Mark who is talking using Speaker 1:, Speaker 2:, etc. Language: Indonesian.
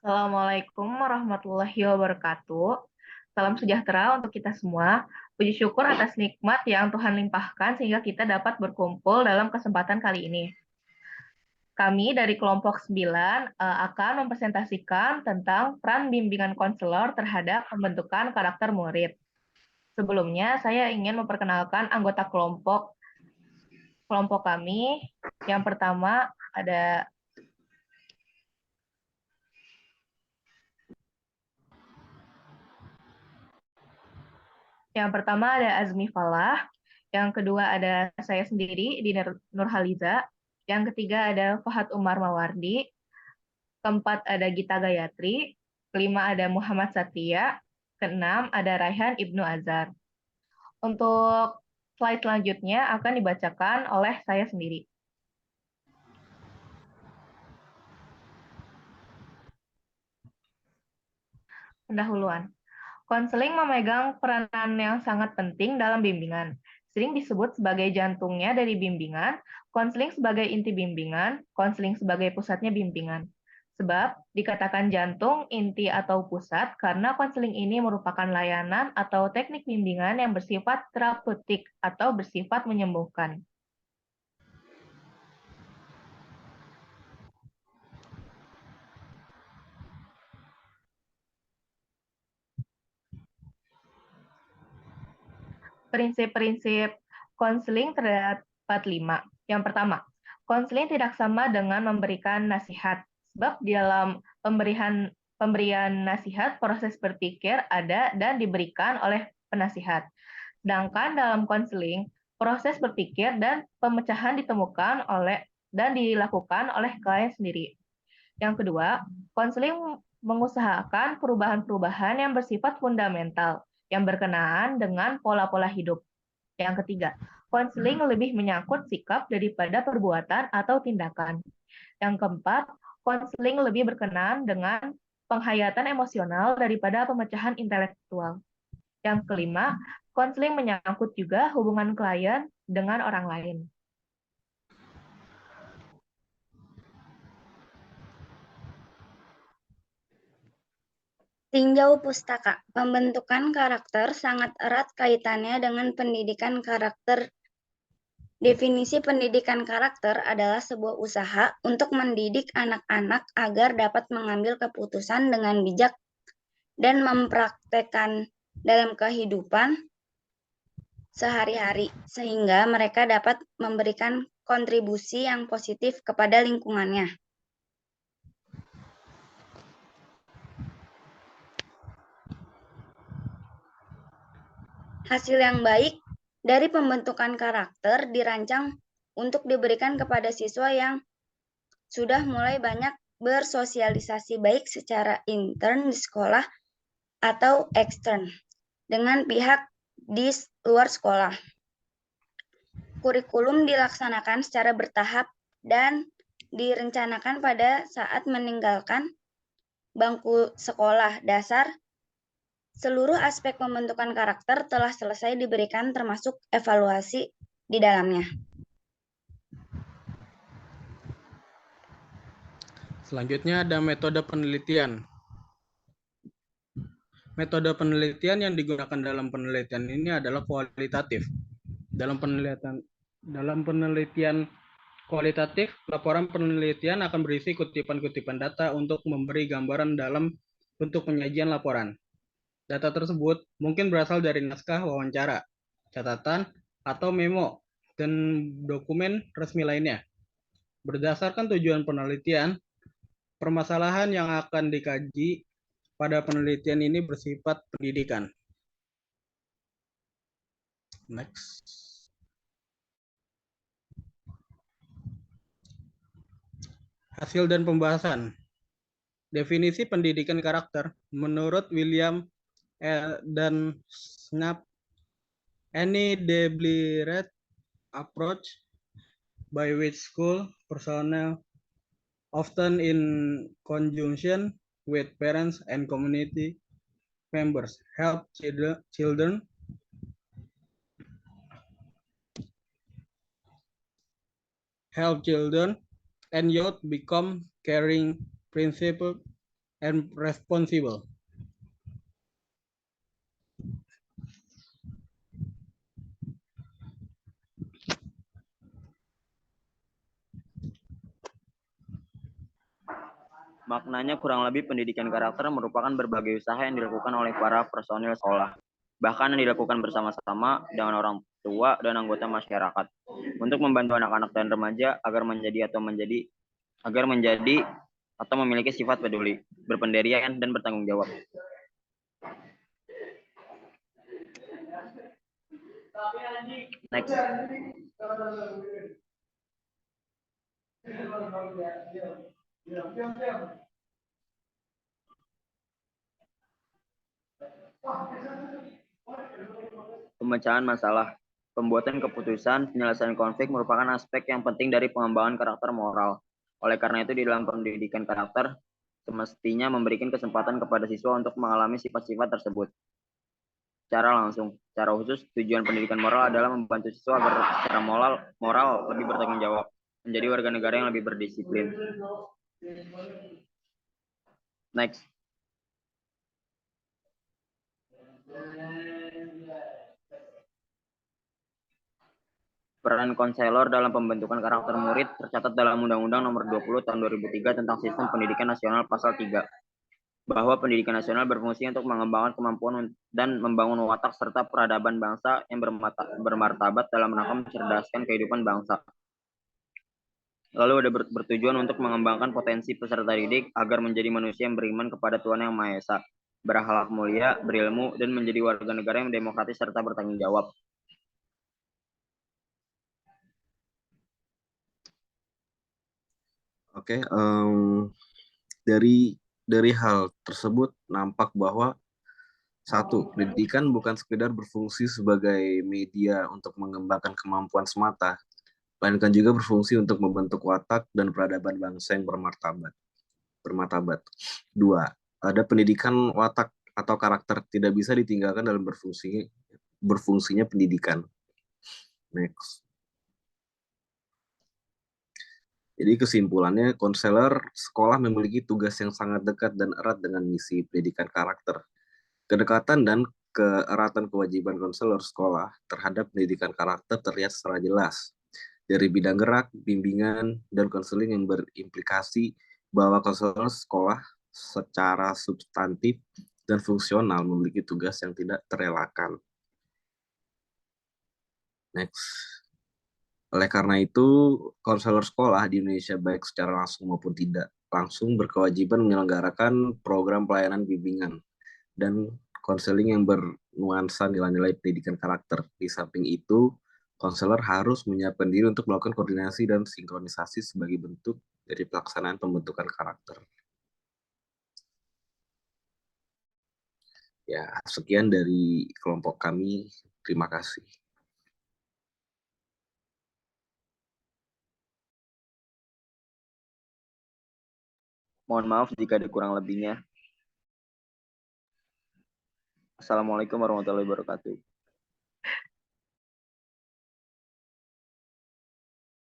Speaker 1: Assalamualaikum warahmatullahi wabarakatuh. Salam sejahtera untuk kita semua. Puji syukur atas nikmat yang Tuhan limpahkan sehingga kita dapat berkumpul dalam kesempatan kali ini. Kami dari kelompok 9 akan mempresentasikan tentang peran bimbingan konselor terhadap pembentukan karakter murid. Sebelumnya, saya ingin memperkenalkan anggota kelompok kami. Yang pertama ada Azmi Falah, yang kedua ada saya sendiri, Dina Nurhaliza, yang ketiga ada Fahad Umar Mawardi, keempat ada Gita Gayatri, kelima ada Muhammad Satria, keenam ada Raihan Ibnu Azhar. Untuk slide selanjutnya akan dibacakan oleh saya sendiri. Pendahuluan. Konseling memegang peranan yang sangat penting dalam bimbingan. Sering disebut sebagai jantungnya dari bimbingan, konseling sebagai inti bimbingan, konseling sebagai pusatnya bimbingan. Sebab dikatakan jantung, inti, atau pusat karena konseling ini merupakan layanan atau teknik bimbingan yang bersifat terapeutik atau bersifat menyembuhkan. Prinsip-prinsip konseling terdapat 5. Yang pertama, konseling tidak sama dengan memberikan nasihat. Sebab di dalam pemberian nasihat, proses berpikir ada dan diberikan oleh penasihat. Sedangkan dalam konseling, proses berpikir dan pemecahan ditemukan dan dilakukan oleh klien sendiri. Yang kedua, konseling mengusahakan perubahan-perubahan yang bersifat fundamental, yang berkenaan dengan pola-pola hidup. Yang ketiga, konseling lebih menyangkut sikap daripada perbuatan atau tindakan. Yang keempat, konseling lebih berkenaan dengan penghayatan emosional daripada pemecahan intelektual. Yang kelima, konseling menyangkut juga hubungan klien dengan orang lain.
Speaker 2: Tinjau pustaka. Pembentukan karakter sangat erat kaitannya dengan pendidikan karakter. Definisi pendidikan karakter adalah sebuah usaha untuk mendidik anak-anak agar dapat mengambil keputusan dengan bijak dan mempraktekkan dalam kehidupan sehari-hari, sehingga mereka dapat memberikan kontribusi yang positif kepada lingkungannya. Hasil yang baik dari pembentukan karakter dirancang untuk diberikan kepada siswa yang sudah mulai banyak bersosialisasi baik secara intern di sekolah atau ekstern dengan pihak di luar sekolah. Kurikulum dilaksanakan secara bertahap dan direncanakan pada saat meninggalkan bangku sekolah dasar. Seluruh aspek pembentukan karakter telah selesai diberikan termasuk evaluasi di dalamnya.
Speaker 3: Selanjutnya ada metode penelitian. Metode penelitian yang digunakan dalam penelitian ini adalah kualitatif. Dalam penelitian kualitatif, laporan penelitian akan berisi kutipan-kutipan data untuk memberi gambaran dalam bentuk penyajian laporan. Data tersebut mungkin berasal dari naskah wawancara, catatan, atau memo, dan dokumen resmi lainnya. Berdasarkan tujuan penelitian, permasalahan yang akan dikaji pada penelitian ini bersifat pendidikan. Next. Hasil dan pembahasan. Definisi pendidikan karakter menurut William dan Snap, any deliberate approach by which school personnel, often in conjunction with parents and community members, help children and youth become caring, principled, and responsible.
Speaker 4: Maknanya kurang lebih pendidikan karakter merupakan berbagai usaha yang dilakukan oleh para personil sekolah, bahkan yang dilakukan bersama-sama dengan orang tua dan anggota masyarakat untuk membantu anak-anak dan remaja agar menjadi atau memiliki sifat peduli, berpendirian dan bertanggung jawab. Next. Pemecahan masalah, pembuatan keputusan, penyelesaian konflik merupakan aspek yang penting dari pengembangan karakter moral. Oleh karena itu, di dalam pendidikan karakter, semestinya memberikan kesempatan kepada siswa untuk mengalami sifat-sifat tersebut. Secara langsung, secara khusus, tujuan pendidikan moral adalah membantu siswa agar secara moral lebih bertanggung jawab, menjadi warga negara yang lebih berdisiplin. Next. Peran konselor dalam pembentukan karakter murid tercatat dalam Undang-Undang Nomor 20 Tahun 2003 tentang Sistem Pendidikan Nasional Pasal 3, bahwa pendidikan nasional berfungsi untuk mengembangkan kemampuan dan membangun watak serta peradaban bangsa yang bermartabat dalam rangka mencerdaskan kehidupan bangsa. Lalu ada bertujuan untuk mengembangkan potensi peserta didik agar menjadi manusia yang beriman kepada Tuhan Yang Maha Esa, berakhlak mulia, berilmu, dan menjadi warga negara yang demokratis serta bertanggung jawab.
Speaker 5: Oke, dari hal tersebut nampak bahwa satu, pendidikan bukan sekedar berfungsi sebagai media untuk mengembangkan kemampuan semata, melainkan juga berfungsi untuk membentuk watak dan peradaban bangsa yang bermartabat. Dua, ada pendidikan watak atau karakter tidak bisa ditinggalkan dalam berfungsinya pendidikan. Next. Jadi kesimpulannya, konselor sekolah memiliki tugas yang sangat dekat dan erat dengan misi pendidikan karakter. Kedekatan dan keeratan kewajiban konselor sekolah terhadap pendidikan karakter terlihat secara jelas dari bidang gerak, bimbingan, dan konseling yang berimplikasi bahwa konselor sekolah secara substantif dan fungsional memiliki tugas yang tidak terelakkan. Next. Oleh karena itu, konselor sekolah di Indonesia baik secara langsung maupun tidak langsung berkewajiban menyelenggarakan program pelayanan bimbingan dan konseling yang bernuansa nilai-nilai pendidikan karakter. Di samping itu, konselor harus menyiapkan diri untuk melakukan koordinasi dan sinkronisasi sebagai bentuk dari pelaksanaan pembentukan karakter. Ya, sekian dari kelompok kami. Terima kasih.
Speaker 4: Mohon maaf jika ada kurang lebihnya. Assalamualaikum warahmatullahi wabarakatuh.